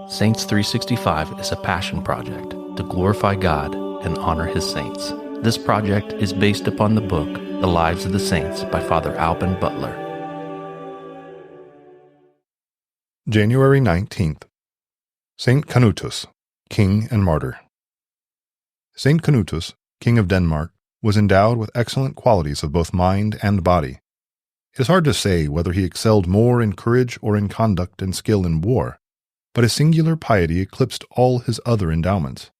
Saints 365 is a passion project to glorify God and honor His saints. This project is based upon the book, The Lives of the Saints by Father Alban Butler. January 19th. Saint Canutus, King and Martyr. Saint Canutus, King of Denmark, was endowed with excellent qualities of both mind and body. It is hard to say whether he excelled more in courage or in conduct and skill in war, but his singular piety eclipsed all his other endowments.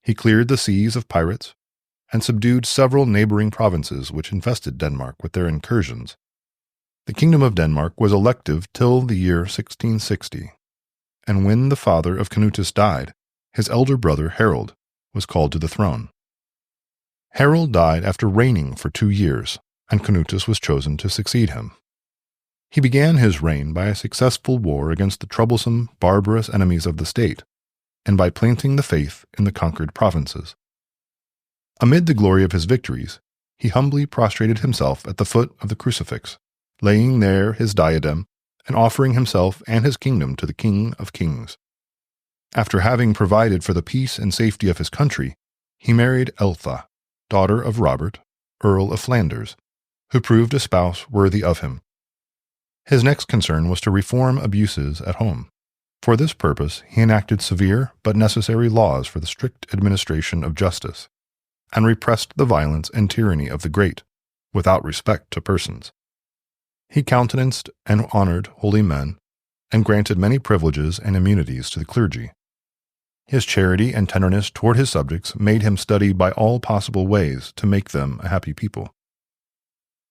He cleared the seas of pirates, and subdued several neighboring provinces which infested Denmark with their incursions. The kingdom of Denmark was elective till the year 1660, and when the father of Canutus died, his elder brother Harold was called to the throne. Harold died after reigning for 2 years, and Canutus was chosen to succeed him. He began his reign by a successful war against the troublesome, barbarous enemies of the state, and by planting the faith in the conquered provinces. Amid the glory of his victories, he humbly prostrated himself at the foot of the crucifix, laying there his diadem and offering himself and his kingdom to the King of Kings. After having provided for the peace and safety of his country, he married Eltha, daughter of Robert, Earl of Flanders, who proved a spouse worthy of him. His next concern was to reform abuses at home. For this purpose, he enacted severe but necessary laws for the strict administration of justice, and repressed the violence and tyranny of the great, without respect to persons. He countenanced and honored holy men, and granted many privileges and immunities to the clergy. His charity and tenderness toward his subjects made him study by all possible ways to make them a happy people.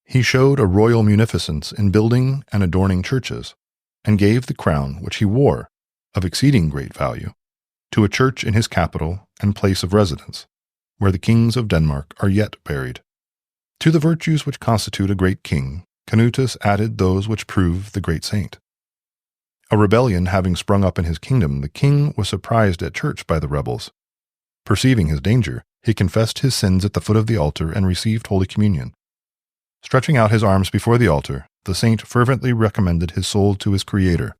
He showed a royal munificence in building and adorning churches, and gave the crown which he wore, of exceeding great value, to a church in his capital and place of residence, where the kings of Denmark are yet buried. To the virtues which constitute a great king, Canutus added those which prove the great saint. A rebellion having sprung up in his kingdom, the king was surprised at church by the rebels. Perceiving his danger, he confessed his sins at the foot of the altar and received Holy Communion. Stretching out his arms before the altar, the saint fervently recommended his soul to his Creator.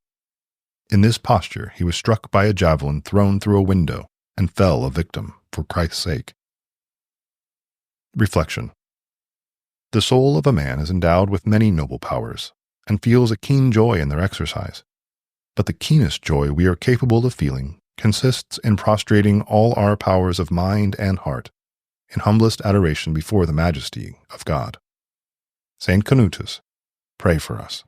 In this posture he was struck by a javelin thrown through a window, and fell a victim for Christ's sake. Reflection. The soul of a man is endowed with many noble powers, and feels a keen joy in their exercise. But the keenest joy we are capable of feeling consists in prostrating all our powers of mind and heart in humblest adoration before the majesty of God. Saint Canutus, pray for us.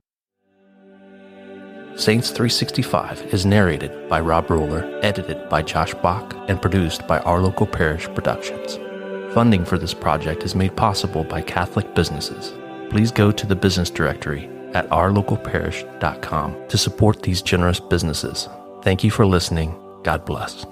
Saints 365 is narrated by Rob Roller, edited by Josh Bach, and produced by Our Local Parish Productions. Funding for this project is made possible by Catholic businesses. Please go to the business directory at ourlocalparish.com to support these generous businesses. Thank you for listening. God bless.